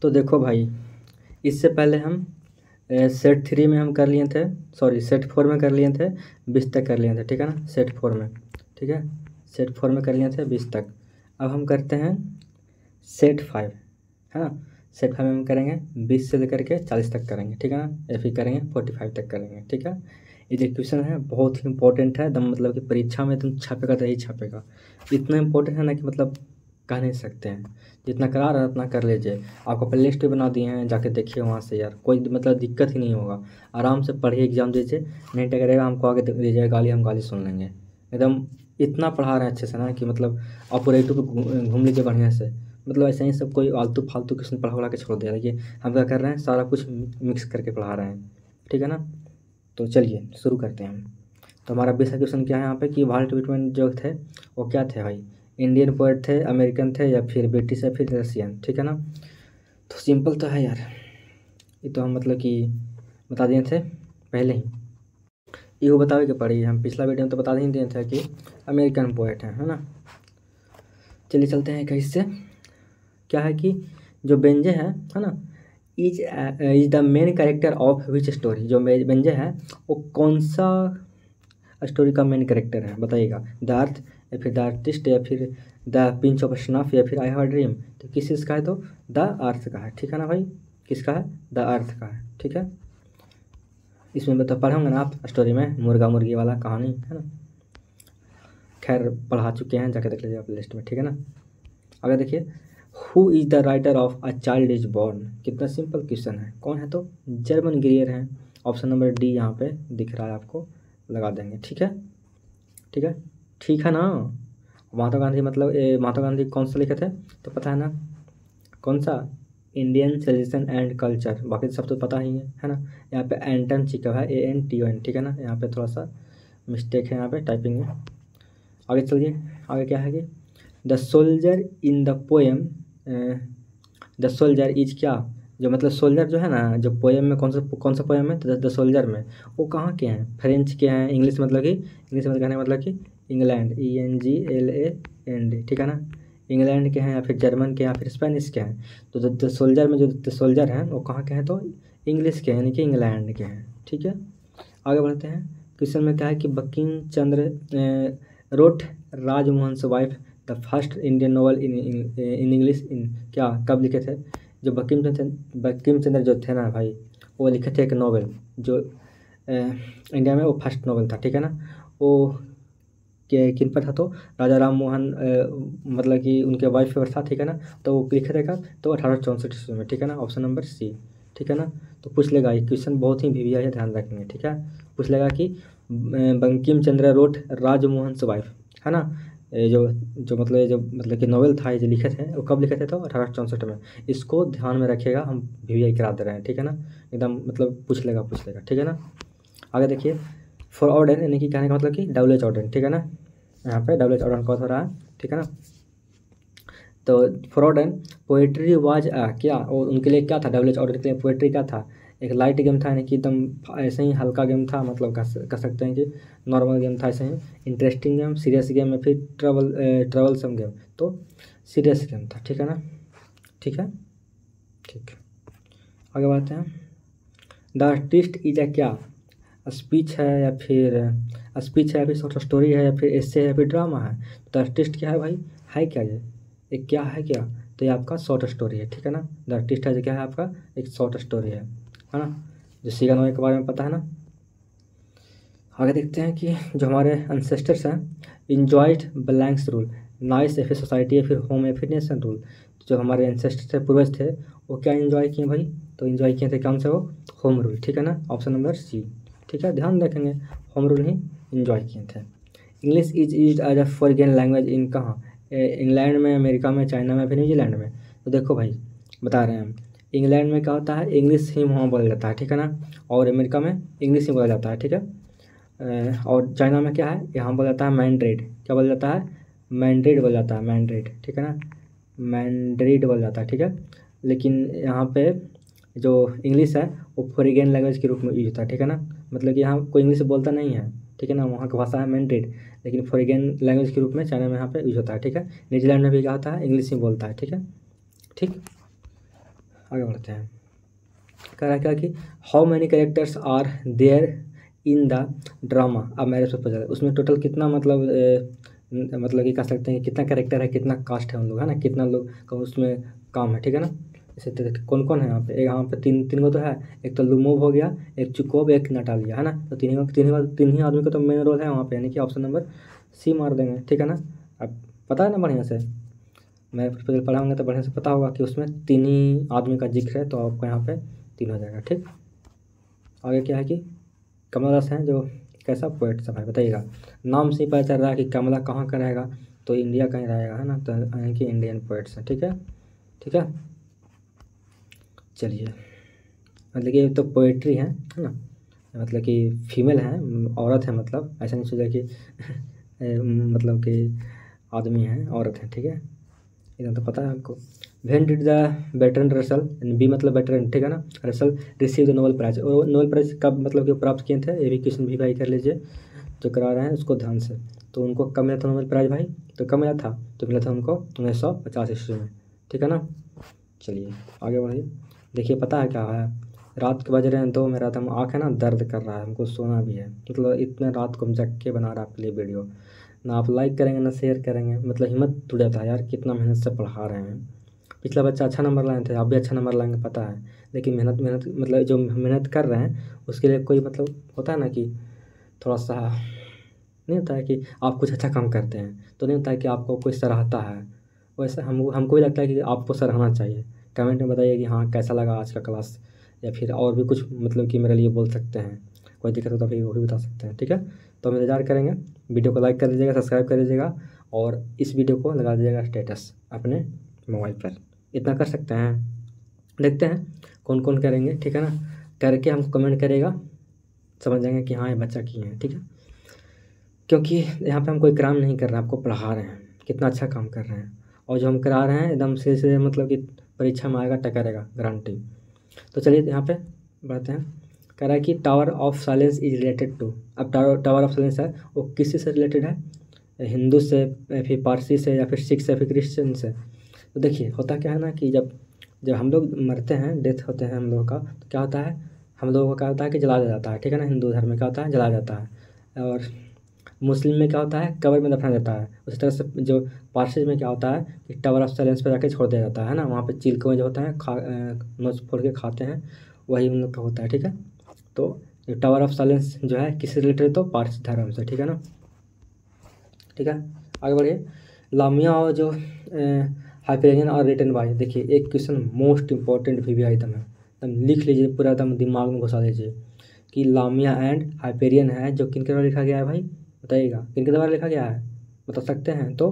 तो देखो भाई, इससे पहले हम सेट 3 में हम कर लिए थे, सॉरी सेट 4 में कर लिए थे, 20 तक कर लिए थे, ठीक है ना, सेट 4 में, ठीक है, सेट 4 में कर लिए थे 20 तक। अब हम करते हैं सेट 5, है ना, सेट 5 में हम करेंगे 20 से लेकर के 40 तक करेंगे, ठीक है ना, या फिर करेंगे 45 तक करेंगे, ठीक है। ये जो क्वेश्चन है बहुत ही इंपॉर्टेंट है एकदम, मतलब कि परीक्षा में तुम छापेगा तो यही छापेगा, इतना इंपॉर्टेंट है ना कि मतलब कह नहीं सकते हैं। जितना करा रहा है उतना कर लीजिए। आपको प्ले लिस्ट भी बना दिए हैं, जाके देखिए वहाँ से यार, कोई मतलब दिक्कत ही नहीं होगा। आराम से पढ़िए, एग्जाम दीजिए, नहीं टकरेगा हमको आगे दीजिएगा गाली, हम गाली सुन लेंगे एकदम। इतना पढ़ा रहे हैं अच्छे से ना कि मतलब आप पूरा यूट्यूब पर घूम लीजिए बढ़िया से। मतलब ऐसे ही सब कोई आलतू फालतू क्वेश्चन पढ़ा के छोड़ दिया। देखिए हम क्या कर रहे हैं, सारा कुछ मिक्स करके पढ़ा रहे हैं, ठीक है ना। तो चलिए शुरू करते हैं हम। तो हमारा बेसिक क्वेश्चन क्या है यहाँ पे कि वर्ल्ड ट्रीटमेंट जो थे वो क्या थे भाई, इंडियन पोएट थे, अमेरिकन थे, या फिर ब्रिटिश, या फिर रशियन, ठीक है ना। तो सिंपल तो है यार, ये तो हम मतलब कि बता दिए थे पहले ही, ये वो बतावे के पड़ी, हम पिछला वीडियो में तो बता ही दिए थे कि अमेरिकन पोएट है ना। चलिए चलते हैं कहीं से। क्या है कि जो बेंजे है ना, is the main character of which story, जो बेंजे है वो कौन सा स्टोरी का मेन कैरेक्टर है बताइएगा। द अर्थ, या फिर द आर्टिस्ट, या फिर द पिंच ऑफ स्नफ, या फिर आई हैव ड्रीम। तो किस चीज़ का है, तो द अर्थ का है, ठीक है ना भाई, किसका है, द अर्थ का है, ठीक है। इसमें बता पढ़े होंगे ना आप स्टोरी में, मुर्गा मुर्गी वाला कहानी है ना, खैर पढ़ा चुके हैं, जाके देख लीजिए आप लिस्ट में, ठीक है ना। आगे देखिए, who is the writer of a child is born. कितना सिंपल क्वेश्चन है, कौन है, तो जर्मन ग्रियर हैं। ऑप्शन नंबर डी यहाँ पे दिख रहा है आपको, लगा देंगे, ठीक है, ठीक है, ठीक है ना। महात्मा गांधी मतलब महात्मा गांधी कौन सा लिखे थे, तो पता है ना कौन सा, इंडियन सिटीजन एंड कल्चर, बाकी सब तो पता ही है ना। यहाँ पे एंटन चिकव है, ANTON, ठीक है ना, यहाँ पे थोड़ा सा मिस्टेक है यहाँ पे टाइपिंग में। आगे चलिए, आगे क्या है कि the soldier in the poem, the soldier is क्या, जो मतलब सोल्जर जो है ना, जो पोएम में कौन सा पोएम है, तो द सोल्जर में वो कहाँ के हैं, फ्रेंच के हैं, इंग्लिश मतलब कि, इंग्लिश में कहने का मतलब कि इंग्लैंड, ENGLAND, ठीक है ना, इंग्लैंड के हैं, या फिर जर्मन के, या फिर स्पेनिश के हैं। तो द सोल्जर में जो द सोल्जर हैं वो कहाँ के हैं, तो इंग्लिश के हैं, यानी कि इंग्लैंड के हैं, ठीक है। आगे बढ़ते हैं। क्वेश्चन में क्या है कि Bankim Chandra wrote Rajmohan wife the first Indian novel in English in, क्या कब लिखे थे। जो बंकिम चंद्र जो थे ना भाई, वो लिखे थे एक नॉवल, जो इंडिया में वो फर्स्ट नॉवल था, ठीक है ना। वो के किन पर था, तो राजा राम मोहन मतलब कि उनके वाइफ पर था, ठीक है ना। तो वो लिखे थे कब, तो 1864 ईस्वी में, ठीक है ना, ऑप्शन नंबर सी, ठीक है ना। तो पूछ लेगा, ये क्वेश्चन बहुत ही वीवीआई है, ध्यान रखेंगे, ठीक है। पूछ लेगा कि बंकिम चंद्र रोट राजमोहन वाइफ, है ना, ये जो मतलब कि नॉवेल था, ये जो लिखे थे वो कब लिखे थे, तो 1864 में। इसको ध्यान में रखिएगा, हम वीवीआई करा दे रहे हैं, ठीक है ना, एकदम मतलब पूछ लेगा, ठीक है ना। आगे देखिए, फॉर ऑर्डर, यानी कि कहने का मतलब कि WH ऑर्डर, ठीक है ना, यहाँ पे WH ऑर्डर कौन हो रहा है, ठीक है ना। तो फ्रॉडन पोएट्री वाज क्या, और उनके लिए क्या था, WH ऑर्डर के लिए पोएट्री क्या था, एक लाइट गेम था, यानी कि एकदम ऐसे ही हल्का गेम था, मतलब कह सकते हैं कि नॉर्मल गेम था, ऐसे ही इंटरेस्टिंग गेम, सीरियस गेम, या फिर ट्रबलसम गेम, तो सीरियस गेम था, ठीक है ना, ठीक है, ठीक। आगे बढ़ते हैं। द आर्टिस्ट इज अ क्या, स्पीच है, या फिर स्पीच है, या फिर शॉर्ट स्टोरी है, या फिर एस्से है, या फिर ड्रामा है। तो आर्टिस्ट क्या है भाई, है क्या ये क्या है क्या, तो ये आपका शॉर्ट स्टोरी है, ठीक है ना। द आर्टिस्ट है जो क्या है आपका, एक शॉर्ट स्टोरी है ना, जो सीगा नोवे के बारे में पता है ना। आगे देखते हैं कि जो हमारे अनसेस्टर्स हैं, इंजॉयड ब्लैंक्स रूल, नाइस, या फिर सोसाइटी, या फिर होम, या फिर नेशन रूल। तो जो हमारे एंसेस्टर थे, पूर्वज थे, वो क्या इन्जॉय किए भाई, तो इन्जॉय किए थे कौन से, वो होम रूल, ठीक है ना, ऑप्शन नंबर सी, ठीक है, ध्यान रखेंगे, होम रूल ही इन्जॉय किए थे। English is use as a foreign language in कहाँ, इंग्लैंड में, अमेरिका में, चाइना में, फिर न्यूजीलैंड में। तो देखो भाई बता रहे हैं हम, इंग्लैंड में क्या होता है, इंग्लिश ही वहाँ बोला जाता है, ठीक है ना, और अमेरिका में इंग्लिश ही बोला जाता है, ठीक है। और चाइना में क्या है, यहाँ बोला जाता है मैंड्रिड, क्या बोला जाता है, मैंड्रिड बोला जाता है, मैंड्रिड, ठीक है ना, मैंड्रिड बोला जाता है, ठीक है। लेकिन यहाँ पे जो इंग्लिश है वो फॉरेन लैंग्वेज के रूप में यूज होता है, ठीक है ना, मतलब कि यहाँ कोई इंग्लिश बोलता नहीं है, ठीक है ना, वहाँ की भाषा है मैंड्रिड, लेकिन फॉरेन लैंग्वेज के रूप में चाइना में यहाँ पे यूज होता है, ठीक है। न्यूजीलैंड में भी क्या होता है, इंग्लिश ही बोलता है, ठीक है, ठीक। आगे बढ़ते हैं। कह रहा है क्या कि how many characters are there in the drama अब मैरिज प्रपोजल, उसमें टोटल कितना मतलब कि कह सकते हैं कि कितना कैरेक्टर है, कितना कास्ट है उन लोग, है ना, कितना लोग का उसमें काम है, ठीक है ना। इसे कौन कौन है यहाँ पे, यहाँ पे तीन को तो है, एक तो लुमोव हो गया, एक चुकोव, एक नटालिया, है ना। तो तीन ही आदमी का तो मेन रोल है वहाँ पे, यानी कि ऑप्शन नंबर सी मार देंगे, ठीक है ना। अब पता है ना बढ़िया से, मैं प्रपोजल पढ़ा होंगे तो बढ़िया से पता होगा कि उसमें तीन ही आदमी का जिक्र है, तो आपको यहाँ पे तीन हो जाएगा, ठीक। आगे क्या है कि कमला दास हैं जो कैसा पोएट सब है बताइएगा। नाम से ही पता चल रहा है कि कमला कहाँ का रहेगा, तो इंडिया का ही रहेगा, है ना, तो यानी कि इंडियन पोएट्स हैं, ठीक है, ठीक है। चलिए, मतलब कि ये तो पोएट्री है ना, मतलब कि फीमेल है, औरत है, मतलब ऐसा नहीं सोचा कि मतलब कि आदमी है, औरत है, ठीक है, इतना तो पता है हमको। When did the Bertrand Russell, B मतलब बेटरन, ठीक है ना, Russell receive the Nobel prize, और नोबेल प्राइज कब मतलब कि प्राप्त किए थे, ये भी क्वेश्चन भी भाई कर लीजिए, जो करा रहे हैं उसको ध्यान से। तो उनको कब मिला था नोबेल प्राइज भाई, तो कब मिला था, तो मिला था उनको 1950 ईस्वी में, ठीक है ना। चलिए आगे बढ़िए, देखिए पता है क्या है, रात के बज रहे हैं 2, मेरा एकदम आँख है ना दर्द कर रहा है, हमको सोना भी है, मतलब इतने रात को हम जग के बना रहा है आपके लिए वीडियो, ना आप लाइक करेंगे ना शेयर करेंगे, मतलब हिम्मत टूट जाता है यार, कितना मेहनत से पढ़ा रहे हैं। पिछला बच्चा अच्छा नंबर लाए थे, आप भी अच्छा नंबर लाएंगे पता है, लेकिन मेहनत मेहनत मतलब जो मेहनत कर रहे हैं उसके लिए कोई मतलब होता है ना कि थोड़ा सा नहीं होता है कि आप कुछ अच्छा काम करते हैं तो नहीं होता है कि आपको कोई सराहता है, वैसे हमको भी लगता है कि आपको सराहना चाहिए। कमेंट में बताइए कि हाँ कैसा लगा आज का क्लास, या फिर और भी कुछ मतलब कि मेरे लिए बोल सकते हैं, कोई दिक्कत हो तो फिर वो भी बता सकते हैं, ठीक है। तो हम इंतजार करेंगे, वीडियो को लाइक कर दीजिएगा, सब्सक्राइब कर दीजिएगा, और इस वीडियो को लगा दीजिएगा स्टेटस अपने मोबाइल पर, इतना कर सकते हैं। देखते हैं कौन कौन करेंगे, ठीक है ना, करके हमको कमेंट करेगा, समझ जाएंगे कि हाँ ये बच्चा किए हैं, ठीक है। क्योंकि यहाँ पे हम कोई क्राइम नहीं कर रहे हैं, आपको पढ़ा रहे हैं, कितना अच्छा काम कर रहे हैं, और जो हम करा रहे हैं एकदम से मतलब कि परीक्षा में आएगा टकरेगा गारंटी। तो चलिए यहाँ पे बढ़ते हैं। कह रहा है कि tower of silence is related to, अब टावर ऑफ साइलेंस है वो किसी से रिलेटेड है, हिंदू से या फिर पारसी से या फिर सिख से या फिर क्रिश्चियन से। तो देखिए होता क्या है ना कि जब जब हम लोग मरते हैं, डेथ होते हैं हम लोगों का, तो क्या होता है, हम लोगों को क्या होता है कि जला दिया जाता है, ठीक है ना, हिंदू धर्म में क्या होता है जलाया जाता है, और मुस्लिम में क्या होता है कब्र में दफनाया जाता है। उसी तरह से जो पारसी में क्या होता है कि टावर ऑफ साइलेंस पे जाके छोड़ दिया जाता है ना, वहाँ पे चील कौवे जो होता है नोच फोड़ के खाते हैं, वही उन लोग का होता है, ठीक है। तो ये टावर ऑफ साइलेंस जो है किससे रिलेटेड है, तो पारसी धर्म से, ठीक है ना, ठीक है। आगे बढ़िए, लामिया और जो हाइपेरियन और रिटन बाय, देखिए एक क्वेश्चन मोस्ट इंपॉर्टेंट भी आइटम है, एकदम लिख लीजिए पूरा, एकदम दिमाग में घुसा लीजिए कि लामिया एंड हाइपेरियन है जो किनके द्वारा लिखा गया है भाई, बताइएगा किनके द्वारा लिखा गया है, बता सकते हैं तो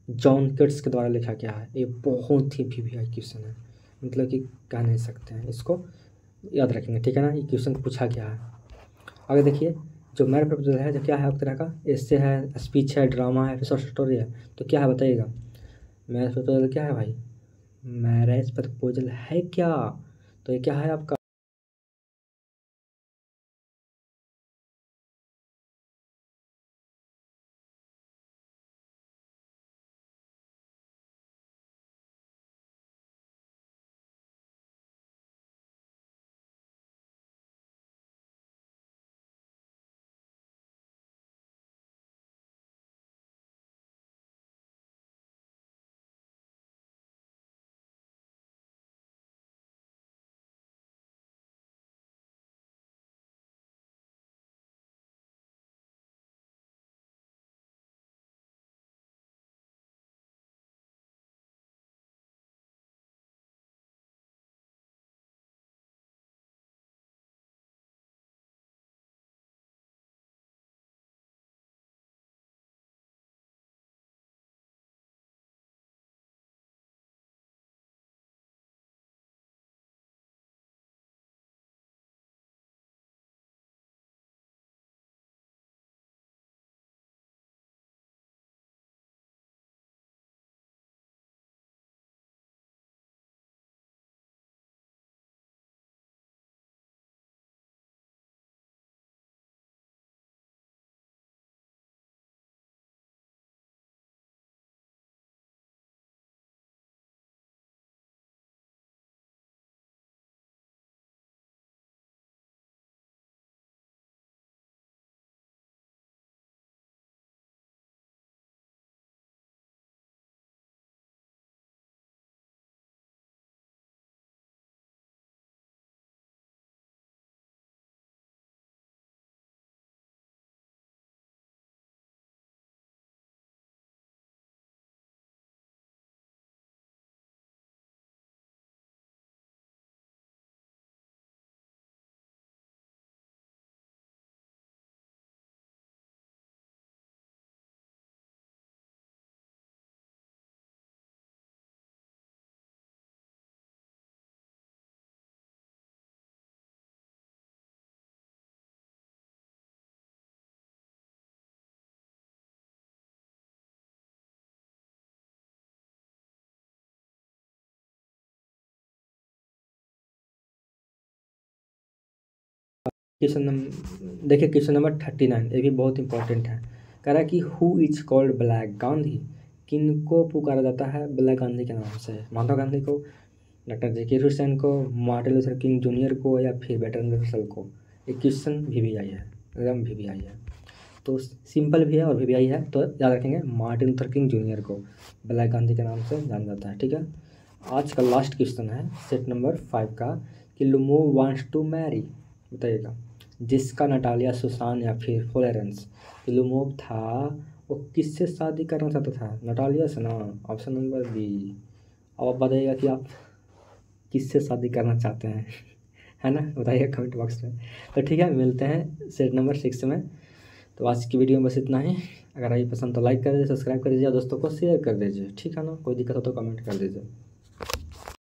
जॉन किट्स के द्वारा लिखा गया है। ये बहुत ही वीवीआई क्वेश्चन है, मतलब कि कह नहीं सकते हैं, इसको याद रखेंगे, ठीक है ना, ये क्वेश्चन पूछा गया है। आगे देखिए, जो मैथ प्रपोजल है जो क्या है, एक तरह का एस्से है, स्पीच है, ड्रामा है, फिर शॉर्ट स्टोरी है, तो क्या है बताइएगा, मैथ प्रपोजल क्या है भाई, मैरिज प्रपोजल है क्या, तो ये क्या है आपका देखिए क्वेश्चन नंबर 39, ये भी बहुत इंपॉर्टेंट है। कह रहा है कि who is called black Gandhi, किनको पुकारा जाता है ब्लैक गांधी के नाम से? महात्मा गांधी को, डॉक्टर ज़ाकिर हुसैन को, मार्टिन लूथर किंग जूनियर को, या फिर बर्ट्रैंड रसल को? ये क्वेश्चन VVI है, एकदम VVI है, तो सिंपल भी है और VVI है, तो याद रखेंगे मार्टिन लूथर किंग जूनियर को ब्लैक गांधी के नाम से जाना जाता है। ठीक है, आज का लास्ट क्वेश्चन है सेट नंबर 5 का कि लुमोव वांट्स टू मैरी, बताइएगा, जिसका नटालिया सुसान या फिर फ्लोरेंस लुमोव था, वो किससे शादी करना चाहता था? नटालिया से ना, ऑप्शन नंबर बी। अब आप बताइएगा कि आप किससे शादी करना चाहते हैं है ना, बताइए कमेंट बॉक्स में। तो ठीक है, मिलते हैं सेट नंबर 6 में। तो आज की वीडियो में बस इतना ही। अगर आई पसंद तो लाइक कर दीजिए, सब्सक्राइब कर दीजिए और दोस्तों को शेयर कर दीजिए। ठीक है ना, कोई दिक्कत हो तो कमेंट कर दीजिए।